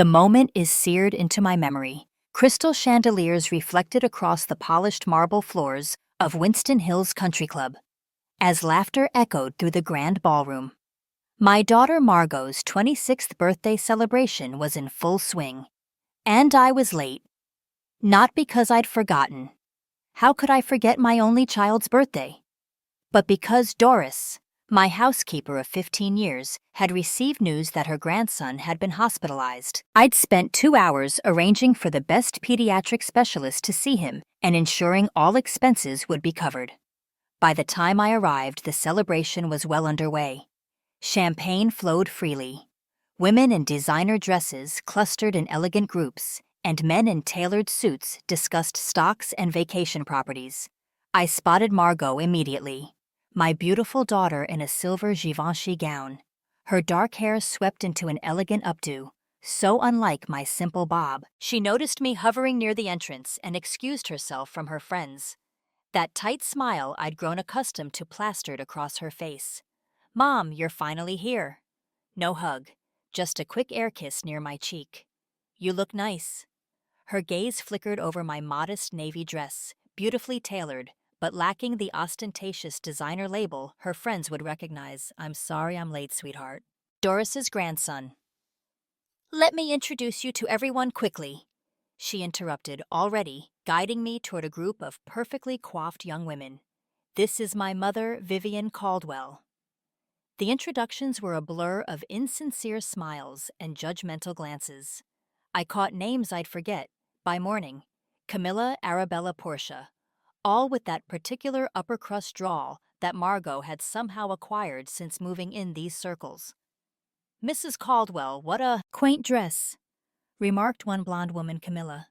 The moment is seared into my memory. Crystal chandeliers reflected across the polished marble floors of Winston Hills Country Club, as laughter echoed through the grand ballroom. My daughter Margot's 26th birthday celebration was in full swing, and I was late. Not because I'd forgotten. How could I forget my only child's birthday? But because Doris, my housekeeper of 15 years, had received news that her grandson had been hospitalized. I'd spent 2 hours arranging for the best pediatric specialist to see him and ensuring all expenses would be covered. By the time I arrived, the celebration was well underway. Champagne flowed freely. Women in designer dresses clustered in elegant groups, and men in tailored suits discussed stocks and vacation properties. I spotted Margot immediately, my beautiful daughter in a silver Givenchy gown, her dark hair swept into an elegant updo, so unlike my simple bob. She noticed me hovering near the entrance and excused herself from her friends. That tight smile I'd grown accustomed to plastered across her face. "Mom, you're finally here." No hug, just a quick air kiss near my cheek. "You look nice." Her gaze flickered over my modest navy dress, beautifully tailored, but lacking the ostentatious designer label her friends would recognize. "I'm sorry I'm late, sweetheart." Doris's grandson. "Let me introduce you to everyone quickly," she interrupted, already guiding me toward a group of perfectly coiffed young women. "This is my mother, Vivian Caldwell." The introductions were a blur of insincere smiles and judgmental glances. I caught names I'd forget, by morning: Camilla, Arabella, Portia, all with that particular upper-crust drawl that Margot had somehow acquired since moving in these circles. "Mrs. Caldwell, what a quaint dress," remarked one blonde woman, Camilla.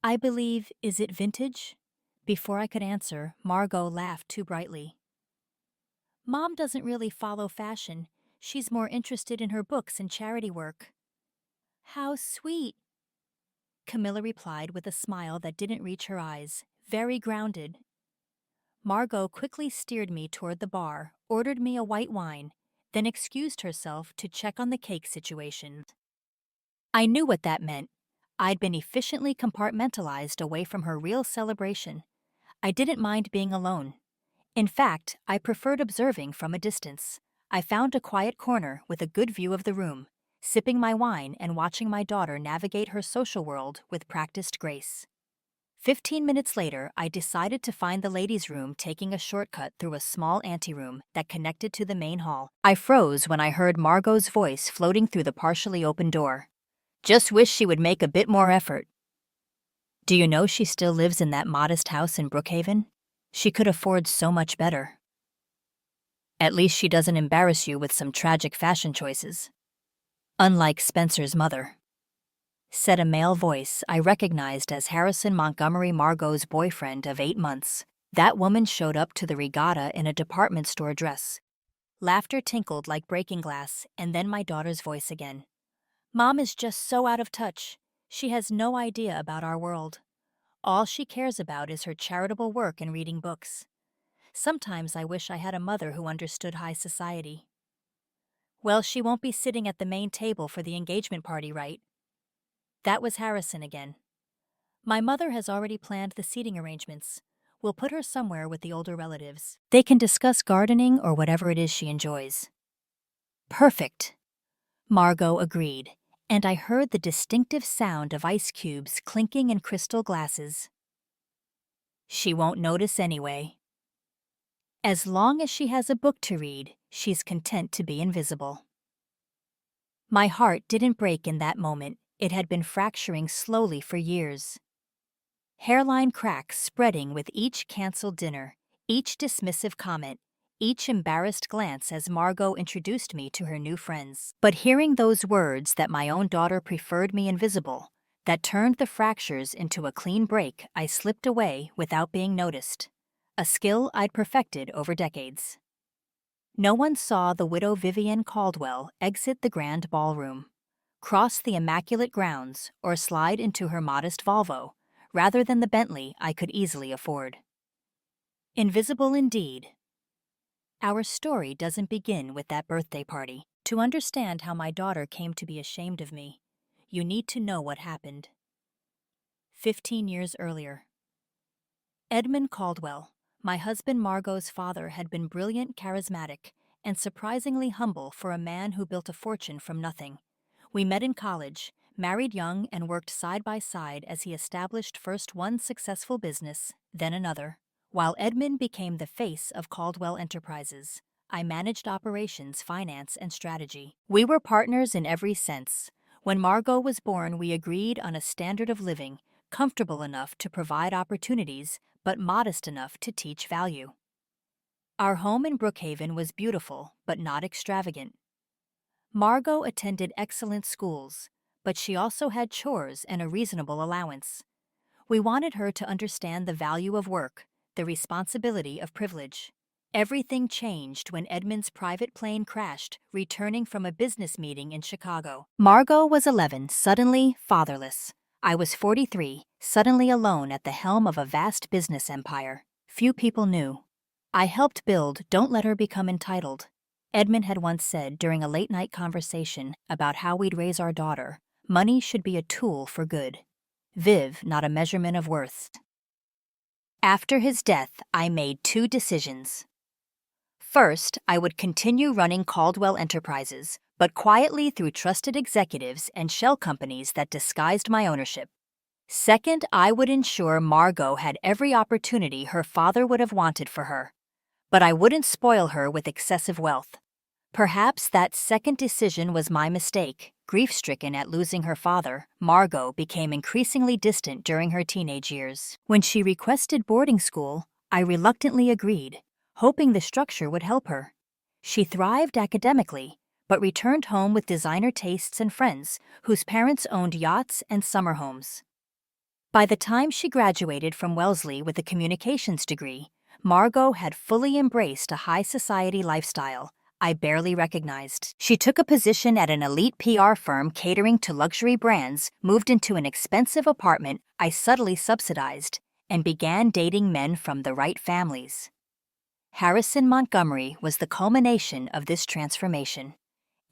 "I believe, is it vintage?" Before I could answer, Margot laughed too brightly. "Mom doesn't really follow fashion. She's more interested in her books and charity work." "How sweet," Camilla replied with a smile that didn't reach her eyes, very grounded. Margot quickly steered me toward the bar, ordered me a white wine, then excused herself to check on the cake situation. I knew what that meant. I'd been efficiently compartmentalized away from her real celebration. I didn't mind being alone. In fact, I preferred observing from a distance. I found a quiet corner with a good view of the room, sipping my wine and watching my daughter navigate her social world with practiced grace. 15 minutes later, I decided to find the ladies' room, taking a shortcut through a small anteroom that connected to the main hall. I froze when I heard Margot's voice floating through the partially open door. "Just wish she would make a bit more effort." "Do you know she still lives in that modest house in Brookhaven? She could afford so much better." "At least she doesn't embarrass you with some tragic fashion choices. Unlike Spencer's mother," said a male voice I recognized as Harrison Montgomery, Margot's boyfriend of 8 months. That woman showed up to the regatta in a department store dress. Laughter tinkled like breaking glass, and then my daughter's voice again. "Mom is just so out of touch. She has no idea about our world. All she cares about is her charitable work and reading books. Sometimes I wish I had a mother who understood high society." "Well, she won't be sitting at the main table for the engagement party, right?" That was Harrison again. "My mother has already planned the seating arrangements. We'll put her somewhere with the older relatives. They can discuss gardening or whatever it is she enjoys." "Perfect," Margot agreed, and I heard the distinctive sound of ice cubes clinking in crystal glasses. "She won't notice anyway. As long as she has a book to read, she's content to be invisible." My heart didn't break in that moment. It had been fracturing slowly for years. Hairline cracks spreading with each canceled dinner, each dismissive comment, each embarrassed glance as Margot introduced me to her new friends. But hearing those words that my own daughter preferred me invisible, that turned the fractures into a clean break, I slipped away without being noticed, a skill I'd perfected over decades. No one saw the widow Vivian Caldwell exit the grand ballroom, cross the immaculate grounds, or slide into her modest Volvo, rather than the Bentley I could easily afford. Invisible indeed. Our story doesn't begin with that birthday party. To understand how my daughter came to be ashamed of me, You need to know what happened. 15 years earlier. Edmund Caldwell, my husband Margot's father, had been brilliant, charismatic, and surprisingly humble for a man who built a fortune from nothing. We met in college, married young, and worked side by side as he established first one successful business, then another. While Edmund became the face of Caldwell Enterprises, I managed operations, finance, and strategy. We were partners in every sense. When Margot was born, we agreed on a standard of living, comfortable enough to provide opportunities, but modest enough to teach value. Our home in Brookhaven was beautiful, but not extravagant. Margot attended excellent schools, but she also had chores and a reasonable allowance. We wanted her to understand the value of work, the responsibility of privilege. Everything changed when Edmund's private plane crashed, returning from a business meeting in Chicago. Margot was 11, suddenly fatherless. I was 43, suddenly alone at the helm of a vast business empire. Few people knew. I helped build. Don't let her become entitled. Edmund had once said during a late-night conversation about how we'd raise our daughter, money should be a tool for good. Viv, not a measurement of worth. After his death, I made two decisions. First, I would continue running Caldwell Enterprises, but quietly through trusted executives and shell companies that disguised my ownership. Second, I would ensure Margot had every opportunity her father would have wanted for her. But I wouldn't spoil her with excessive wealth. Perhaps that second decision was my mistake. Grief-stricken at losing her father, Margot became increasingly distant during her teenage years. When she requested boarding school, I reluctantly agreed, hoping the structure would help her. She thrived academically, but returned home with designer tastes and friends whose parents owned yachts and summer homes. By the time she graduated from Wellesley with a communications degree, Margot had fully embraced a high society lifestyle I barely recognized. She took a position at an elite PR firm catering to luxury brands, moved into an expensive apartment I subtly subsidized, and began dating men from the right families. Harrison Montgomery was the culmination of this transformation.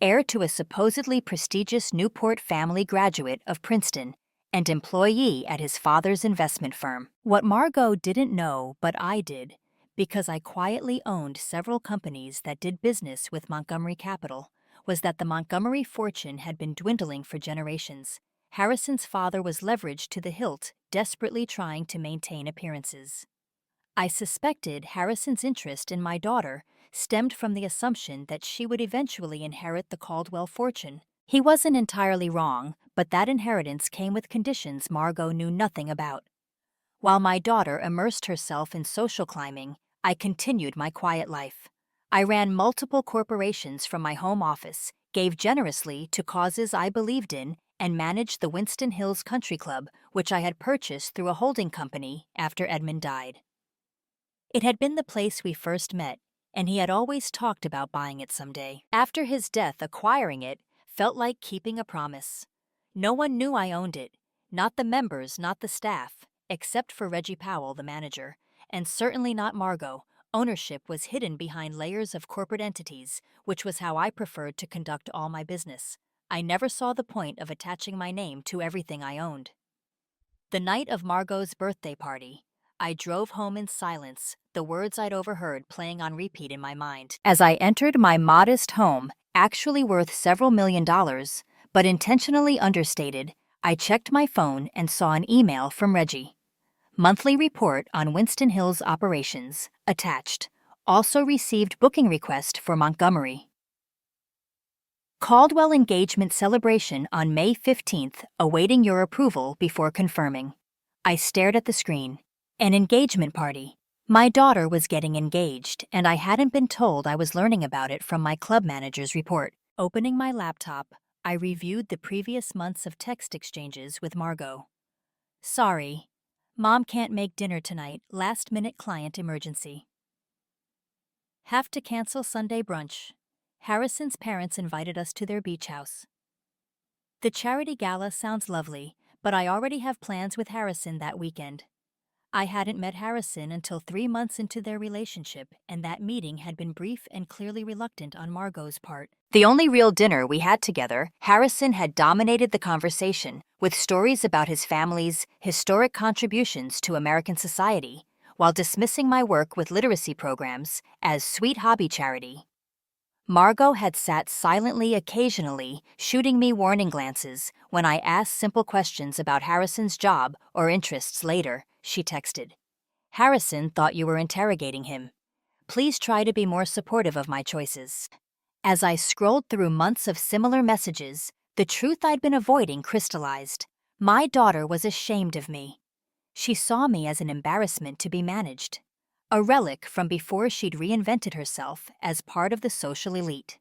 Heir to a supposedly prestigious Newport family graduate of Princeton and employee at his father's investment firm. What Margot didn't know, but I did, because I quietly owned several companies that did business with Montgomery Capital, was that the Montgomery fortune had been dwindling for generations. Harrison's father was leveraged to the hilt, desperately trying to maintain appearances. I suspected Harrison's interest in my daughter stemmed from the assumption that she would eventually inherit the Caldwell fortune. He wasn't entirely wrong, but that inheritance came with conditions Margot knew nothing about. While my daughter immersed herself in social climbing, I continued my quiet life. I ran multiple corporations from my home office, gave generously to causes I believed in, and managed the Winston Hills Country Club, which I had purchased through a holding company after Edmund died. It had been the place we first met, and he had always talked about buying it someday. After his death, acquiring it felt like keeping a promise. No one knew I owned it, not the members, not the staff, except for Reggie Powell, the manager, and certainly not Margot. Ownership was hidden behind layers of corporate entities, which was how I preferred to conduct all my business. I never saw the point of attaching my name to everything I owned. The night of Margot's birthday party, I drove home in silence, the words I'd overheard playing on repeat in my mind. As I entered my modest home, actually worth several $1,000,000, but intentionally understated, I checked my phone and saw an email from Reggie. Monthly report on Winston Hills operations, attached. Also received booking request for Montgomery. Caldwell engagement celebration on May 15th, awaiting your approval before confirming. I stared at the screen. An engagement party. My daughter was getting engaged, and I hadn't been told I was learning about it from my club manager's report. Opening my laptop, I reviewed the previous months of text exchanges with Margot. Sorry, Mom can't make dinner tonight, last-minute client emergency. Have to cancel Sunday brunch. Harrison's parents invited us to their beach house. The charity gala sounds lovely, but I already have plans with Harrison that weekend. I hadn't met Harrison until 3 months into their relationship, and that meeting had been brief and clearly reluctant on Margot's part. The only real dinner we had together, Harrison had dominated the conversation with stories about his family's historic contributions to American society, while dismissing my work with literacy programs as sweet hobby charity. Margot had sat silently occasionally, shooting me warning glances when I asked simple questions about Harrison's job or interests later. She texted, "Harrison thought you were interrogating him. Please try to be more supportive of my choices." As I scrolled through months of similar messages, the truth I'd been avoiding crystallized. My daughter was ashamed of me. She saw me as an embarrassment to be managed, a relic from before she'd reinvented herself as part of the social elite.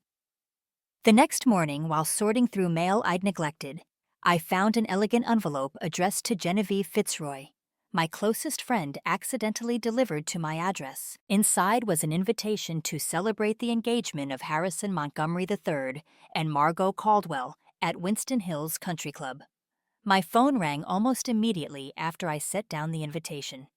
The next morning, while sorting through mail I'd neglected, I found an elegant envelope addressed to Genevieve Fitzroy. My closest friend accidentally delivered to my address. Inside was an invitation to celebrate the engagement of Harrison Montgomery III and Margot Caldwell at Winston Hills Country Club. My phone rang almost immediately after I set down the invitation.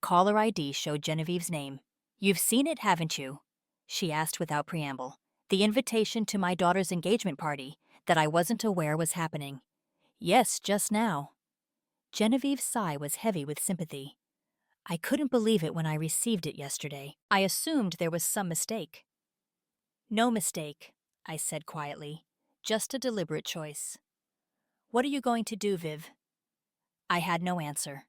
Caller ID showed Genevieve's name. "You've seen it, haven't you?" she asked without preamble. "The invitation to my daughter's engagement party that I wasn't aware was happening." "Yes, just now." Genevieve's sigh was heavy with sympathy. "I couldn't believe it when I received it yesterday. I assumed there was some mistake." "No mistake," I said quietly. "Just a deliberate choice." "What are you going to do, Viv?" I had no answer.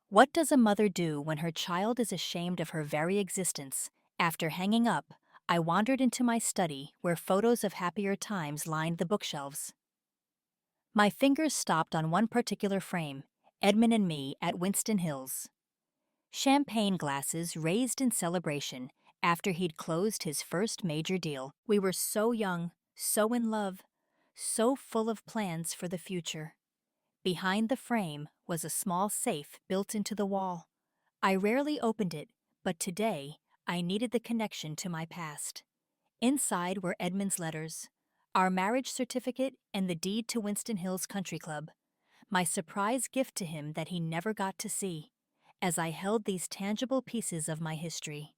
What does a mother do when her child is ashamed of her very existence? After hanging up, I wandered into my study where photos of happier times lined the bookshelves. My fingers stopped on one particular frame, Edmund and me at Winston Hills. Champagne glasses raised in celebration after he'd closed his first major deal. We were so young, so in love, so full of plans for the future. Behind the frame was a small safe built into the wall. I rarely opened it, but today I needed the connection to my past. Inside were Edmund's letters, our marriage certificate, and the deed to Winston Hills Country Club, my surprise gift to him that he never got to see, as I held these tangible pieces of my history.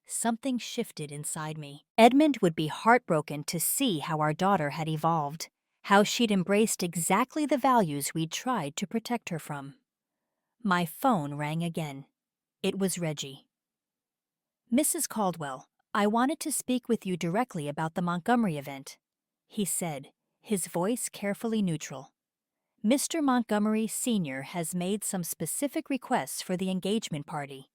Something shifted inside me. Edmund would be heartbroken to see how our daughter had evolved, how she'd embraced exactly the values we'd tried to protect her from. My phone rang again. It was Reggie. "Mrs. Caldwell, I wanted to speak with you directly about the Montgomery event," he said, his voice carefully neutral. "Mr. Montgomery Sr. has made some specific requests for the engagement party.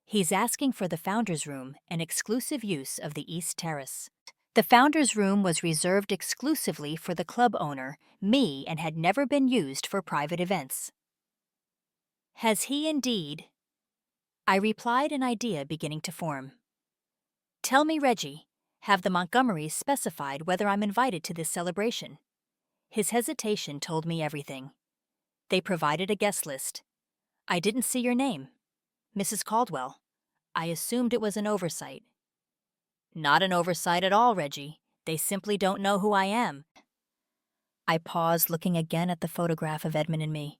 He's asking for the Founder's Room and exclusive use of the East Terrace." The Founder's Room was reserved exclusively for the club owner, me, and had never been used for private events. "Has he indeed?" I replied, an idea beginning to form. "Tell me, Reggie, have the Montgomerys specified whether I'm invited to this celebration?" His hesitation told me everything. "They provided a guest list. I didn't see your name. Mrs. Caldwell. I assumed it was an oversight." "Not an oversight at all, Reggie. They simply don't know who I am." I paused, looking again at the photograph of Edmund and me.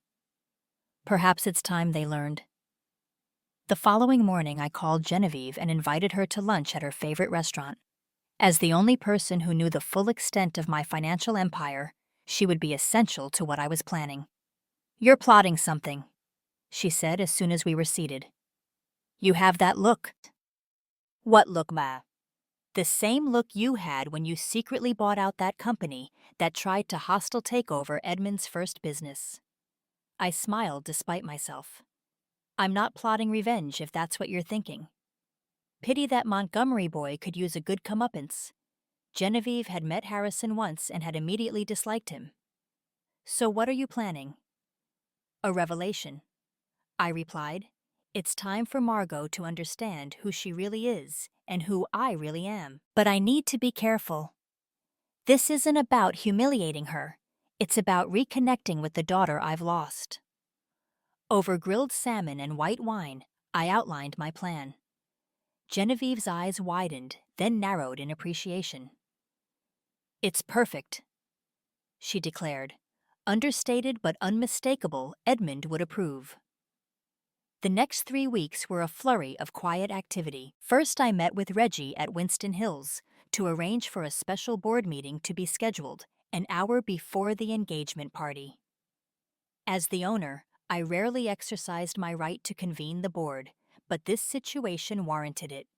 Perhaps it's time they learned. The following morning, I called Genevieve and invited her to lunch at her favorite restaurant. As the only person who knew the full extent of my financial empire, she would be essential to what I was planning. "You're plotting something," she said as soon as we were seated. "You have that look." "What look, Ma?" "The same look you had when you secretly bought out that company that tried to hostile take over Edmund's first business." I smiled despite myself. "I'm not plotting revenge, if that's what you're thinking. Pity that Montgomery boy could use a good comeuppance." Genevieve had met Harrison once and had immediately disliked him. "So what are you planning?" "A revelation," I replied. "It's time for Margot to understand who she really is and who I really am. But I need to be careful. This isn't about humiliating her. It's about reconnecting with the daughter I've lost." Over grilled salmon and white wine, I outlined my plan. Genevieve's eyes widened, then narrowed in appreciation. "It's perfect," she declared. "Understated but unmistakable, Edmund would approve." The next 3 weeks were a flurry of quiet activity. First, I met with Reggie at Winston Hills to arrange for a special board meeting to be scheduled an hour before the engagement party. As the owner, I rarely exercised my right to convene the board, but this situation warranted it.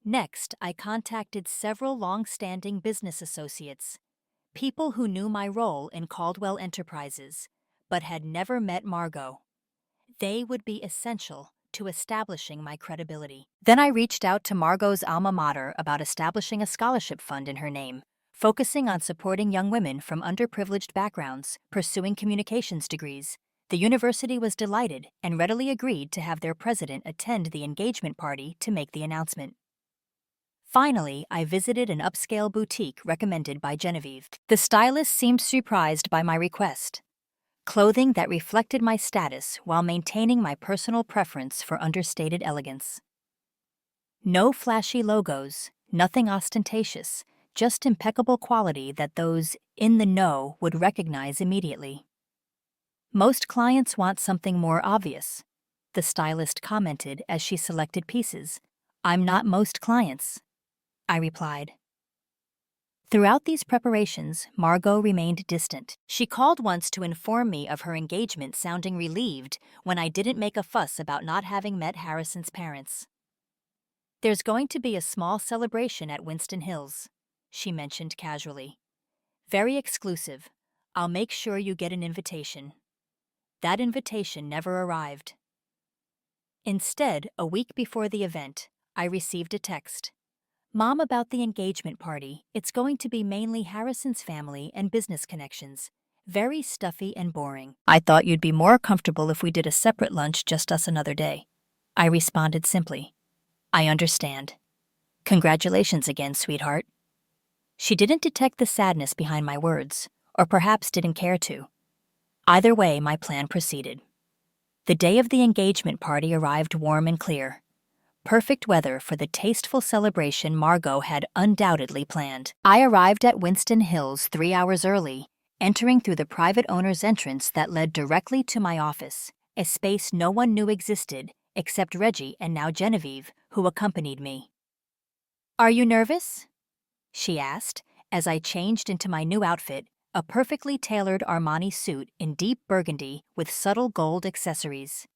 Next, I contacted several long-standing business associates, people who knew my role in Caldwell Enterprises, but had never met Margot. They would be essential to establishing my credibility. Then I reached out to Margot's alma mater about establishing a scholarship fund in her name, focusing on supporting young women from underprivileged backgrounds pursuing communications degrees. The university was delighted and readily agreed to have their president attend the engagement party to make the announcement. Finally, I visited an upscale boutique recommended by Genevieve. The stylist seemed surprised by my request. Clothing that reflected my status while maintaining my personal preference for understated elegance. No flashy logos, nothing ostentatious, just impeccable quality that those in the know would recognize immediately. Most clients want something more obvious, the stylist commented as she selected pieces. I'm not most clients, I replied. Throughout these preparations, Margot remained distant. She called once to inform me of her engagement, sounding relieved when I didn't make a fuss about not having met Harrison's parents. There's going to be a small celebration at Winston Hills, she mentioned casually. Very exclusive. I'll make sure you get an invitation. That invitation never arrived. Instead, a week before the event, I received a text. Mom, about the engagement party, it's going to be mainly Harrison's family and business connections. Very stuffy and boring. I thought you'd be more comfortable if we did a separate lunch, just us another day. I responded simply. I understand. Congratulations again, sweetheart. She didn't detect the sadness behind my words, or perhaps didn't care to. Either way, my plan proceeded. The day of the engagement party arrived warm and clear. Perfect weather for the tasteful celebration Margot had undoubtedly planned. I arrived at Winston Hills 3 hours early, entering through the private owner's entrance that led directly to my office, a space no one knew existed except Reggie and now Genevieve, who accompanied me. Are you nervous? She asked, as I changed into my new outfit, a perfectly tailored Armani suit in deep burgundy with subtle gold accessories.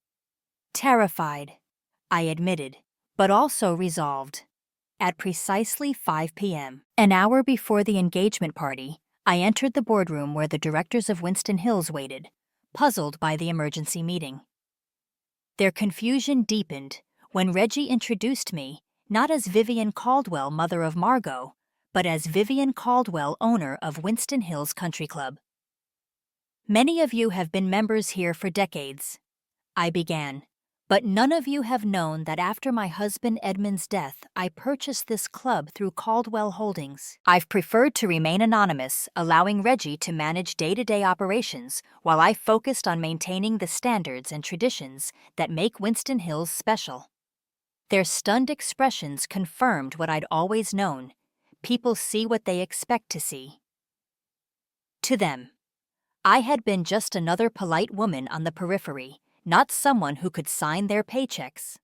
Terrified, I admitted, but also resolved. At precisely 5 p.m., an hour before the engagement party, I entered the boardroom where the directors of Winston Hills waited, puzzled by the emergency meeting. Their confusion deepened when Reggie introduced me not as Vivian Caldwell, mother of Margot, but as Vivian Caldwell, owner of Winston Hills Country Club. Many of you have been members here for decades, I began. But none of you have known that after my husband Edmund's death, I purchased this club through Caldwell Holdings. I've preferred to remain anonymous, allowing Reggie to manage day-to-day operations while I focused on maintaining the standards and traditions that make Winston Hills special. Their stunned expressions confirmed what I'd always known. People see what they expect to see. To them, I had been just another polite woman on the periphery, not someone who could sign their paychecks.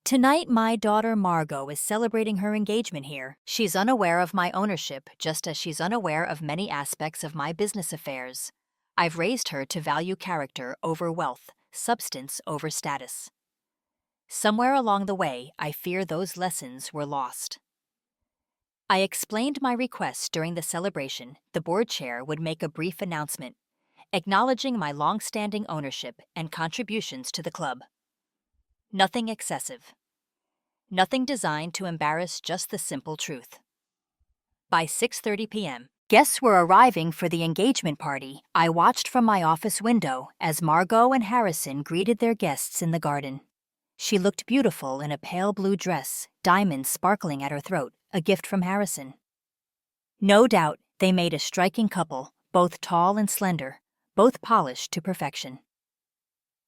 Tonight, my daughter Margot is celebrating her engagement here. She's unaware of my ownership, just as she's unaware of many aspects of my business affairs. I've raised her to value character over wealth, substance over status. Somewhere along the way, I fear those lessons were lost. I explained my request during the celebration. The board chair would make a brief announcement, acknowledging my long-standing ownership and contributions to the club. Nothing excessive. Nothing designed to embarrass, just the simple truth. By 6:30 p.m., guests were arriving for the engagement party. I watched from my office window as Margot and Harrison greeted their guests in the garden. She looked beautiful in a pale blue dress, diamonds sparkling at her throat, a gift from Harrison. No doubt, they made a striking couple, both tall and slender, both polished to perfection.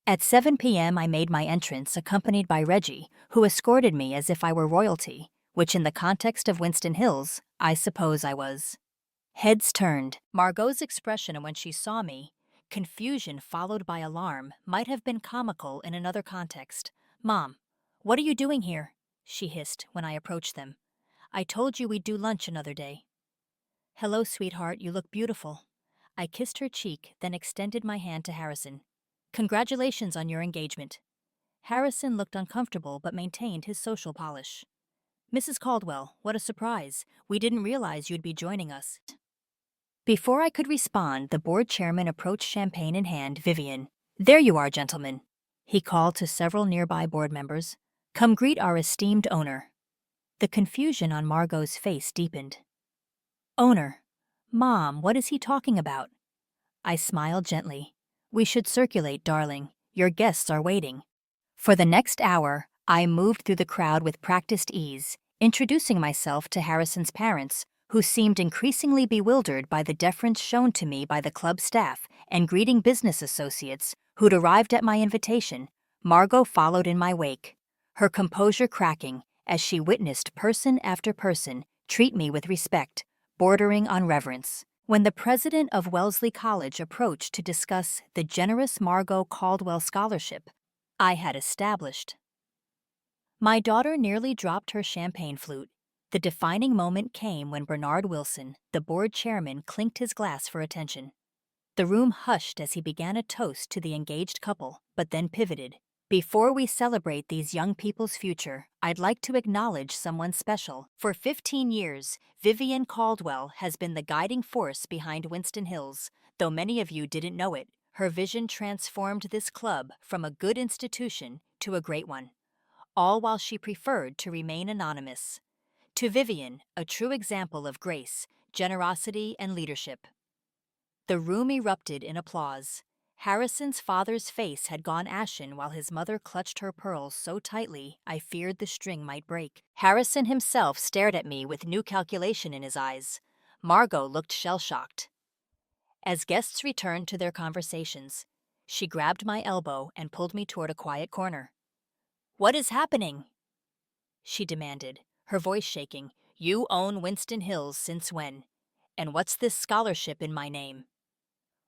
At 7 p.m., I made my entrance accompanied by Reggie, who escorted me as if I were royalty, which in the context of Winston Hills, I suppose I was. Heads turned. Margot's expression when she saw me Confusion followed by alarm might have been comical in another context. "Mom, what are you doing here?" she hissed when I approached them. "I told you we'd do lunch another day." "Hello, sweetheart, you look beautiful." I kissed her cheek, then extended my hand to Harrison. "Congratulations on your engagement." Harrison looked uncomfortable but maintained his social polish. "Mrs. Caldwell, what a surprise. We didn't realize you'd be joining us." Before I could respond, the board chairman approached, champagne in hand. "Vivian, there you are, gentlemen," he called to several nearby board members. "Come greet our esteemed owner." The confusion on Margot's face deepened. "Owner? Mom, what is he talking about?" I smiled gently. "We should circulate, darling. Your guests are waiting." For the next hour, I moved through the crowd with practiced ease, introducing myself to Harrison's parents, who seemed increasingly bewildered by the deference shown to me by the club staff, and greeting business associates who'd arrived at my invitation. Margot followed in my wake, her composure cracking as she witnessed person after person treat me with respect, bordering on reverence. When the president of Wellesley College approached to discuss the generous Margot Caldwell scholarship I had established, my daughter nearly dropped her champagne flute. The defining moment came when Bernard Wilson, the board chairman, clinked his glass for attention. The room hushed as he began a toast to the engaged couple, but then pivoted. "Before we celebrate these young people's future, I'd like to acknowledge someone special. For 15 years, Vivian Caldwell has been the guiding force behind Winston Hills. Though many of you didn't know it, her vision transformed this club from a good institution to a great one, all while she preferred to remain anonymous. To Vivian, a true example of grace, generosity, and leadership." The room erupted in applause. Harrison's father's face had gone ashen while his mother clutched her pearls so tightly I feared the string might break. Harrison himself stared at me with new calculation in his eyes. Margot looked shell-shocked. As guests returned to their conversations, she grabbed my elbow and pulled me toward a quiet corner. "What is happening?" she demanded, her voice shaking. "You own Winston Hills since when? And what's this scholarship in my name?"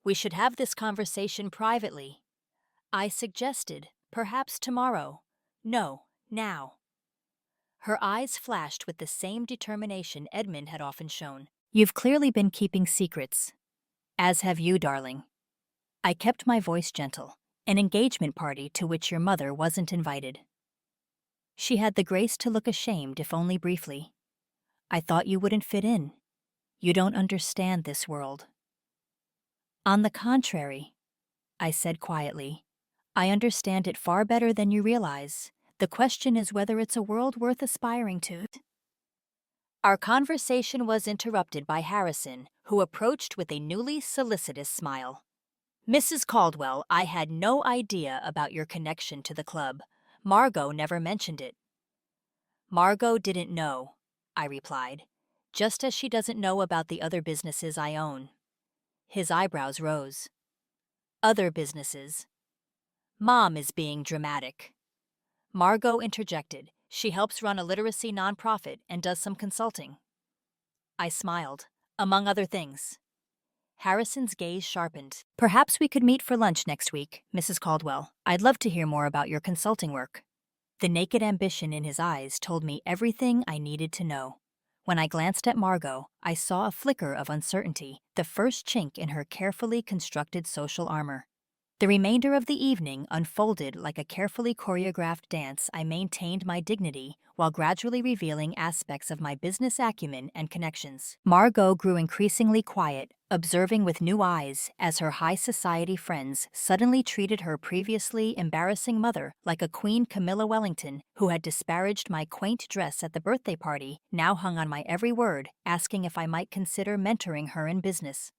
"We should have this conversation privately," I suggested. "Perhaps tomorrow." "No, now." Her eyes flashed with the same determination Edmund had often shown. "You've clearly been keeping secrets." "As have you, darling." I kept my voice gentle. "An engagement party to which your mother wasn't invited." She had the grace to look ashamed, if only briefly. "I thought you wouldn't fit in. You don't understand this world." "On the contrary," I said quietly, "I understand it far better than you realize. The question is whether it's a world worth aspiring to." Our conversation was interrupted by Harrison, who approached with a newly solicitous smile. "Mrs. Caldwell, I had no idea about your connection to the club. Margot never mentioned it." "Margot didn't know," I replied, "just as she doesn't know about the other businesses I own." His eyebrows rose. "Other businesses?" "Mom is being dramatic." Margot interjected. "She helps run a literacy nonprofit and does some consulting." I smiled. "Among other things." Harrison's gaze sharpened. "Perhaps we could meet for lunch next week, Mrs. Caldwell. I'd love to hear more about your consulting work." The naked ambition in his eyes told me everything I needed to know. When I glanced at Margot, I saw a flicker of uncertainty, the first chink in her carefully constructed social armor. The remainder of the evening unfolded like a carefully choreographed dance. I maintained my dignity while gradually revealing aspects of my business acumen and connections. Margot grew increasingly quiet, observing with new eyes as her high society friends suddenly treated her previously embarrassing mother like a Queen Camilla Wellington who had disparaged my quaint dress at the birthday party, now hung on my every word, asking if I might consider mentoring her in business.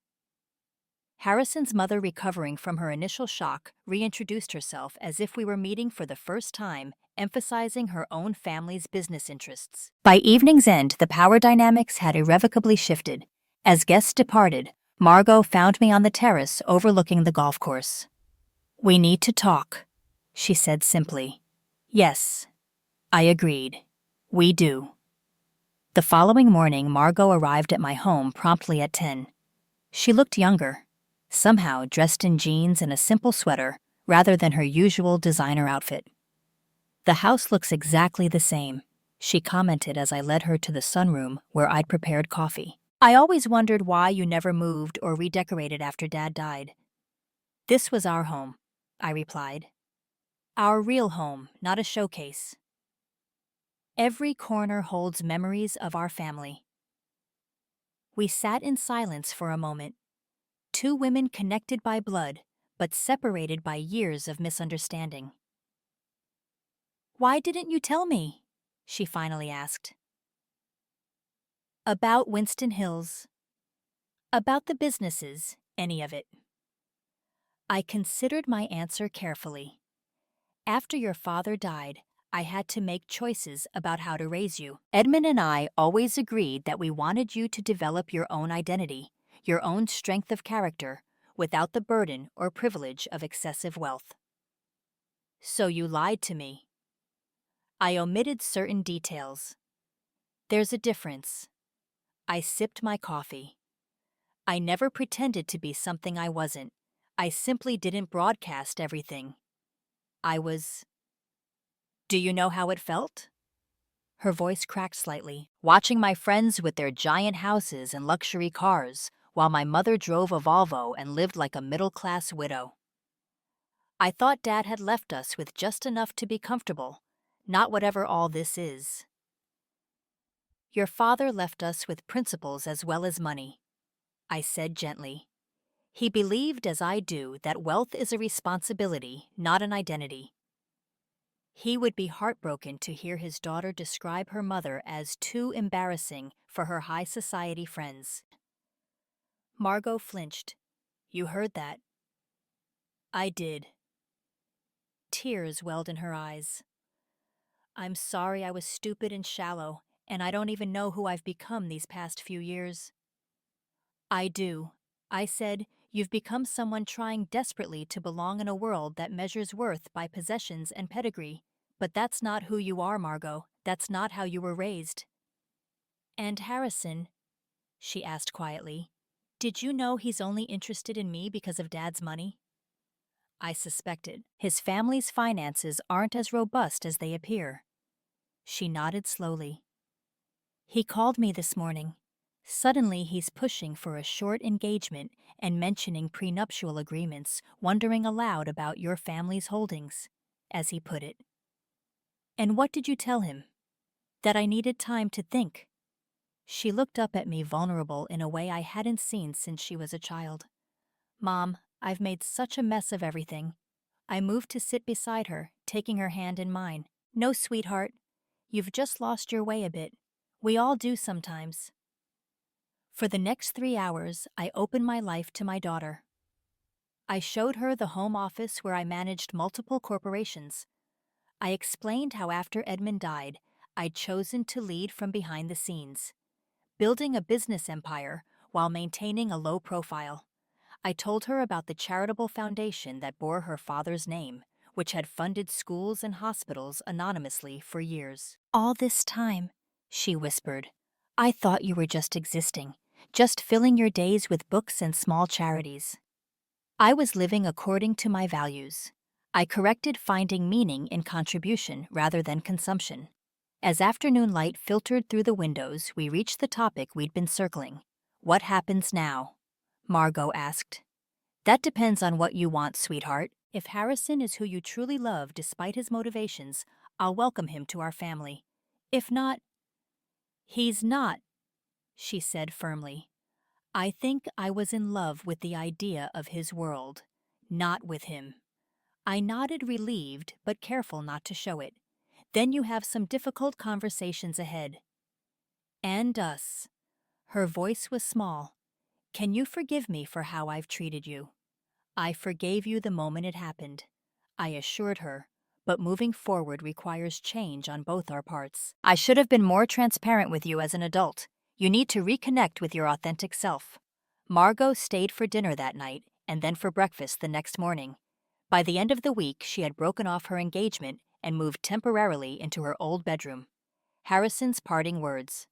Harrison's mother, recovering from her initial shock, reintroduced herself as if we were meeting for the first time, emphasizing her own family's business interests. By evening's end, the power dynamics had irrevocably shifted. As guests departed, Margot found me on the terrace overlooking the golf course. "We need to talk," she said simply. "Yes," I agreed. "We do." The following morning, Margot arrived at my home promptly at 10. She looked younger, somehow dressed in jeans and a simple sweater rather than her usual designer outfit. "The house looks exactly the same," she commented as I led her to the sunroom where I'd prepared coffee. "I always wondered why you never moved or redecorated after Dad died." "This was our home," I replied. "Our real home, not a showcase. Every corner holds memories of our family." We sat in silence for a moment, two women connected by blood, but separated by years of misunderstanding. "Why didn't you tell me?" she finally asked. "About Winston Hills. About the businesses, any of it." I considered my answer carefully. "After your father died, I had to make choices about how to raise you. Edmund and I always agreed that we wanted you to develop your own identity, your own strength of character, without the burden or privilege of excessive wealth." "So you lied to me." "I omitted certain details. There's a difference." I sipped my coffee. "I never pretended to be something I wasn't. I simply didn't broadcast everything. I was—" "Do you know how it felt?" Her voice cracked slightly. "Watching my friends with their giant houses and luxury cars, while my mother drove a Volvo and lived like a middle-class widow. I thought Dad had left us with just enough to be comfortable, not whatever all this is." "Your father left us with principles as well as money," I said gently. "He believed, as I do, that wealth is a responsibility, not an identity." He would be heartbroken to hear his daughter describe her mother as too embarrassing for her high society friends. Margot flinched. "You heard that?" "I did." Tears welled in her eyes. "I'm sorry I was stupid and shallow, and I don't even know who I've become these past few years." "I do." I said, "You've become someone trying desperately to belong in a world that measures worth by possessions and pedigree. But that's not who you are, Margot. That's not how you were raised." "And Harrison," she asked quietly, "did you know he's only interested in me because of Dad's money?" I suspected. His family's finances aren't as robust as they appear. She nodded slowly. "He called me this morning. Suddenly he's pushing for a short engagement and mentioning prenuptial agreements, wondering aloud about your family's holdings," as he put it. "And what did you tell him?" "That I needed time to think." She looked up at me vulnerable in a way I hadn't seen since she was a child. "Mom, I've made such a mess of everything." I moved to sit beside her, taking her hand in mine. "No, sweetheart. You've just lost your way a bit. We all do sometimes." For the next 3 hours, I opened my life to my daughter. I showed her the home office where I managed multiple corporations. I explained how after Edmund died, I'd chosen to lead from behind the scenes, building a business empire while maintaining a low profile. I told her about the charitable foundation that bore her father's name, which had funded schools and hospitals anonymously for years. "All this time," she whispered, "I thought you were just existing, just filling your days with books and small charities." I was living according to my values. I corrected finding meaning in contribution rather than consumption. As afternoon light filtered through the windows, we reached the topic we'd been circling. "What happens now?" Margot asked. "That depends on what you want, sweetheart. If Harrison is who you truly love despite his motivations, I'll welcome him to our family. If not—" "He's not," she said firmly. I think I was in love with the idea of his world, not with him. I nodded relieved, but careful not to show it. "Then you have some difficult conversations ahead." "And us." Her voice was small. "Can you forgive me for how I've treated you?" "I forgave you the moment it happened," I assured her, "but moving forward requires change on both our parts. I should have been more transparent with you as an adult. You need to reconnect with your authentic self." Margot stayed for dinner that night and then for breakfast the next morning. By the end of the week, she had broken off her engagement and moved temporarily into her old bedroom. Harrison's parting words: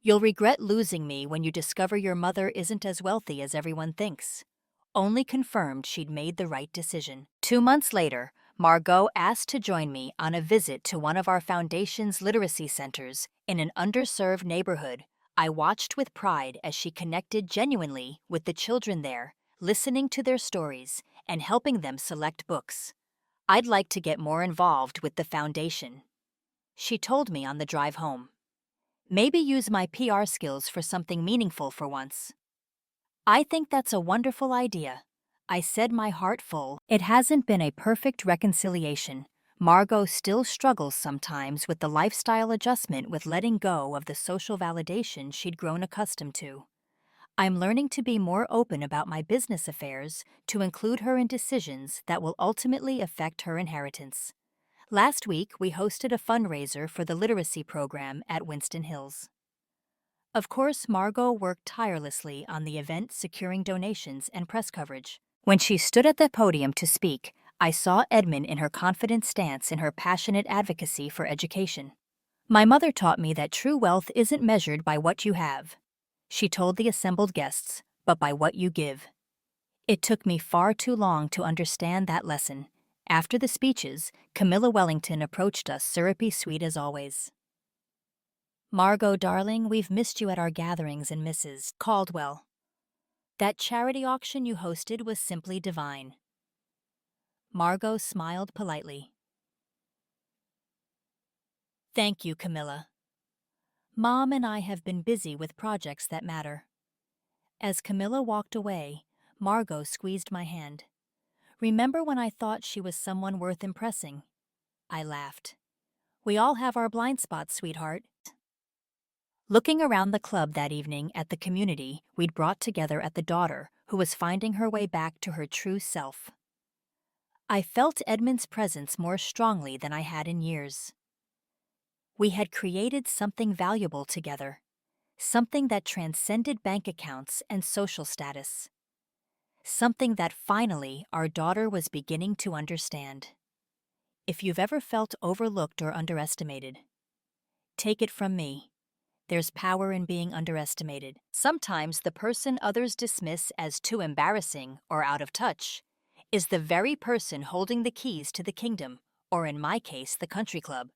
"You'll regret losing me when you discover your mother isn't as wealthy as everyone thinks. only confirmed she'd made the right decision. 2 months later, Margot asked to join me on a visit to one of our foundation's literacy centers in an underserved neighborhood. I watched with pride as she connected genuinely with the children there, listening to their stories and helping them select books. I'd like to get more involved with the foundation, she told me on the drive home. Maybe use my PR skills for something meaningful for once. I think that's a wonderful idea, I said, my heart full. It hasn't been a perfect reconciliation. Margot still struggles sometimes with the lifestyle adjustment with letting go of the social validation she'd grown accustomed to. I'm learning to be more open about my business affairs to include her in decisions that will ultimately affect her inheritance. Last week, we hosted a fundraiser for the literacy program at Winston Hills. Of course, Margot worked tirelessly on the event, securing donations and press coverage. When she stood at the podium to speak, I saw Edmund in her confident stance in her passionate advocacy for education. My mother taught me that true wealth isn't measured by what you have, she told the assembled guests, but by what you give. It took me far too long to understand that lesson. After the speeches, Camilla Wellington approached us, syrupy sweet as always. Margot, darling, we've missed you at our gatherings and Mrs. Caldwell. That charity auction you hosted was simply divine. Margot smiled politely. Thank you, Camilla. Mom and I have been busy with projects that matter. As Camilla walked away, Margot squeezed my hand. Remember when I thought she was someone worth impressing? I laughed. We all have our blind spots, sweetheart. Looking around the club that evening at the community we'd brought together at the daughter who was finding her way back to her true self, I felt Edmund's presence more strongly than I had in years. We had created something valuable together, something that transcended bank accounts and social status, something that finally our daughter was beginning to understand. If you've ever felt overlooked or underestimated, take it from me. There's power in being underestimated. Sometimes the person others dismiss as too embarrassing or out of touch is the very person holding the keys to the kingdom, or in my case, the country club.